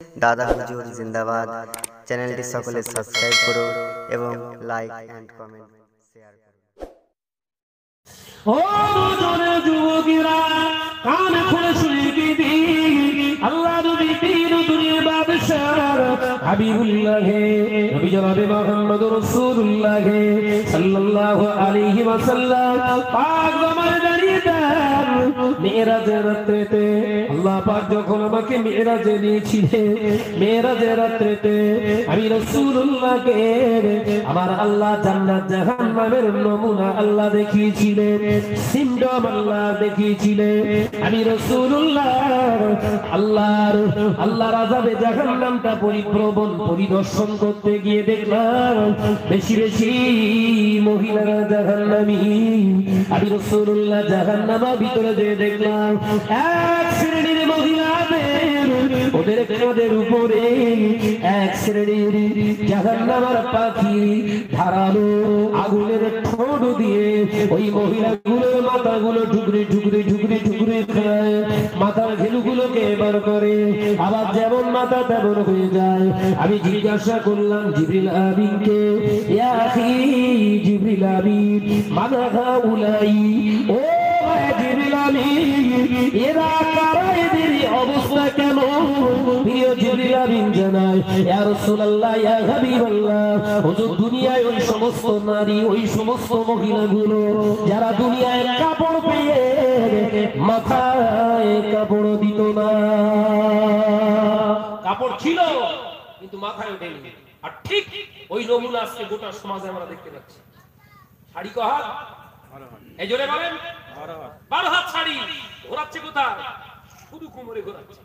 দাদা হুজুর জিন্দাবাদ। চ্যানেলটি সকলে সাবস্ক্রাইব করুন এবং লাইক এন্ড কমেন্ট শেয়ার করুন। ও জোরে যুবকেরা কান খুলে শুনে দিদি আল্লাহ নবী পীর দুনিয়ার বাদশাহ হাবিবুল্লাহ নবী জনাবে মুহাম্মদ রাসূলুল্লাহ সাল্লাল্লাহু আলাইহি ওয়াসাল্লাম পাক জামানে দাঁড়িয়ে দেন মেরাজের রাত্রিতে আল্লাহ পাক যখন আমাকে মেরাজে নিয়েছিলেন মেরাজের রাত্রিতে আমি রাসূলুল্লাহকে আমার আল্লাহ জান্নাত জাহান্নামের নমুনা আল্লাহ দেখিয়েছিলেন সিমডম আল্লাহ দেখিয়েছিলেন আমি রাসূলুল্লাহ আল্লাহর আযাবে জাহান্নামটা পরিভ্রমণ পরিদর্শন করতে গিয়ে দেখলাম বেশি বেশি মহিলারা জাহান্নামী আমি রাসূলুল্লাহ জাহান্নামের ভিতরে যে দেখলাম এক শ্রেণীর মহিলাদের ওদের কাঁধের উপরে এক শ্রেণীর জাহান্নামের পাখি ধারালো আগুনের ঠোঁট দিয়ে ওই মহিলাগুলোর মাথাগুলো ঠুকরে ঠুকরে ঠুকরে ঠুকরে খায় মাথার ঘিলুগুলোকে বার করে আবার যেমন মাথা তেমন হয়ে যায় আমি জিজ্ঞাসা করলাম জিবরিল আমিনকে ইয়া আখি জিবরিল আমিন মাযা হাউলাই ও জিবরিল আমিন এরা কারা এদের অবস্থা কেন প্রিয় জিবরিল আমিন জানায় ইয়া রাসূলুল্লাহ ইয়া হাবিবাল্লাহ হুজুর দুনিয়ায় ওই সমস্ত নারী ওই সমস্ত মহিলাগুলো যারা দুনিয়ায় কাপড় পেয়ে মাথায় কাপড় দিত না কাপড় ছিল কিন্তু মাথায় ওঠেনি আর ঠিক ওই নমুনা আজকে গোটা সমাজে আমরা দেখতে পাচ্ছি শাড়ি ক হাত এই জোরে বলেন 12 হাত শাড়ি ঘোরাচ্ছে কোথায় শুধু কোমরে ঘোরাচ্ছে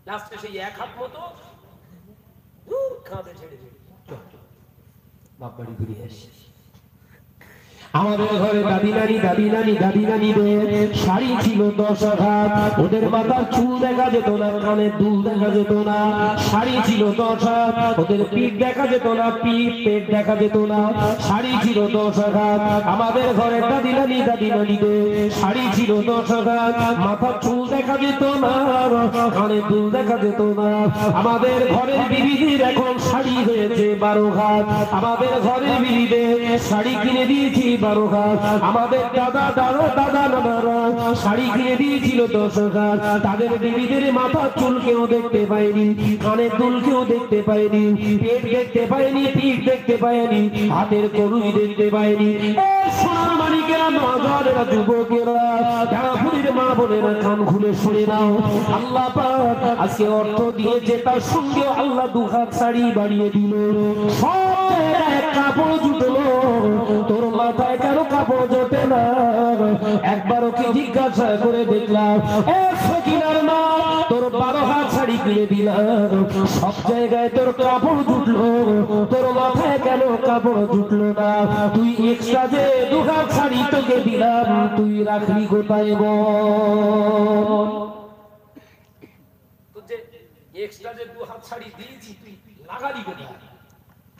লাস্টে সেই এক হাত মতো কাঁধে ছেড়ে দিয়ে বাপ বাড়ি ঘুরে আসে আমাদের ঘরে দাদি নানিদের শাড়ি ছিল 10 হাত ওদের মাথার চুল দেখা যেত না কানের দুল দেখা যেত না শাড়ি ছিল 10 হাত ওদের পিঠ দেখা যেত না পেট দেখা যেত না শাড়ি ছিল 10 হাত আমাদের ঘরে দাদি নানিদের শাড়ি ছিল 10 হাত মাথার চুল দেখা যেত না কানের দুল দেখা যেত না আমাদের ঘরের বিবিদের এখন শাড়ি হয়েছে 12 হাত আমাদের ঘরের বিবিদের শাড়ি কিনে দিয়েছি 12 হাত আমাদের দাদা নানারা শাড়ি কিনে দিয়েছিল 10 হাত তাদের বিবিদের মাথার চুল কেউ দেখতে পায়নি কানের দুল কেউ দেখতে পায়নি পেট দেখতে পায়নি পিঠ দেখতে পায়নি হাতের কনুই দেখতে পায়নি সোনার মানিকেরা নজরেরা যুবকেরা যারা ফুরির মা বোনেরা কান খুলে শুনে নাও আল্লাহ পাক আজকে অর্থ দিয়েছে তার সঙ্গে আল্লাহ 2 হাত শাড়ি বাড়িয়ে দিল সব কাপড় জুটলো তোর মাথায় কেন কাপড় জোটে না একবারও কি জিজ্ঞাসা করে দেখলাম এ সকিনার মা তোর 12 হাত শাড়ি কিনে দিলাম সব জায়গায় তোর কাপড় জুটলো তোর মাথায় কেন কাপড় জুটলো না তুই এক্সট্রা যে 2 হাত শাড়ি তোকে দিলাম তুই রাখলি কোথায় বল তো যে এক্সট্রা যে 2 হাত শাড়ি দিয়েছি তুই লাগালি কোথায়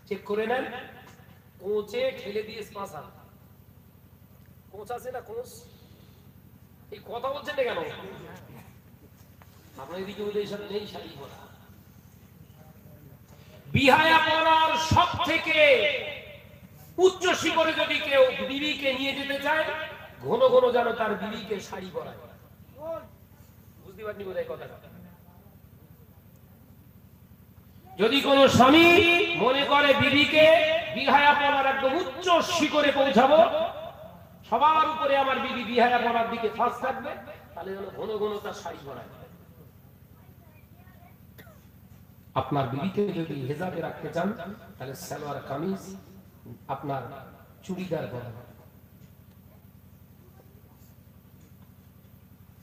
চেক করে নেন কোচে ঠেলে দিয়ে পাঁচা কোচ আছে না কোচ এই কথা বলছেন না কেন আপনার এদিকে ওদের সাথে নেই শাড়ি পরা বিহায়া পরার সব থেকে উচ্চ শিখরে যদি কেউ বিবিকে নিয়ে যেতে চায় ঘন ঘন যেন তার বিবিকে শাড়ি পরায় বুঝতে পারনি বোধহয় কথাটা যদি কোন স্বামী মনে করে বিবিকে বিহায়া পড়ার একদম উচ্চ শিখরে পৌঁছাবো সবার উপরে আমার বিবি বিহায়া পড়ার দিকে ফার্স্ট থাকবে তাহলে যেন ঘন ঘন তার শাড়ি পরায় আপনার বিবিকে যদি হেজাবে রাখতে চান তাহলে সালোয়ার কামিজ আপনার চুড়িদার পরা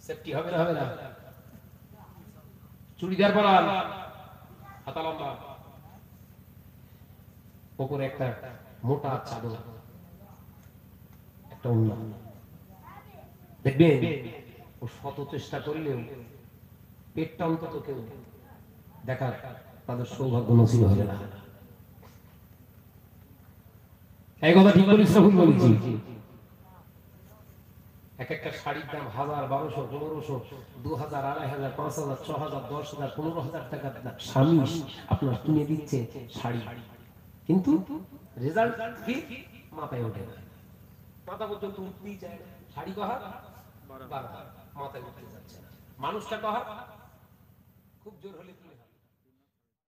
সেফটি হবে না হবে না চুড়িদার পরান হাতা লম্বা উপরে একটা মোটা চাদর একটা উন্নত দেখবেন ও শত চেষ্টা করলেও পেটটা অন্তত কেউ দেখার তাদের সৌভাগ্য নসিব হবে না এই কথা ঠিক বলিস না ভুল বলেছি এক একটা শাড়ির দাম 1000, 1200, 1500, 2000, 2500, 5000, 6000, 10000, 15000 টাকার স্বামী আপনার কিনে দিচ্ছে শাড়ি, কিন্তু রেজাল্ট কি মাথায় ওঠে না, মাথা পর্যন্ত উঠতেই চায় না। শাড়ি কহা বারবার মাথায় উঠতে যাচ্ছে না, মানুষটা কহা খুব জোর হলে কি হয়।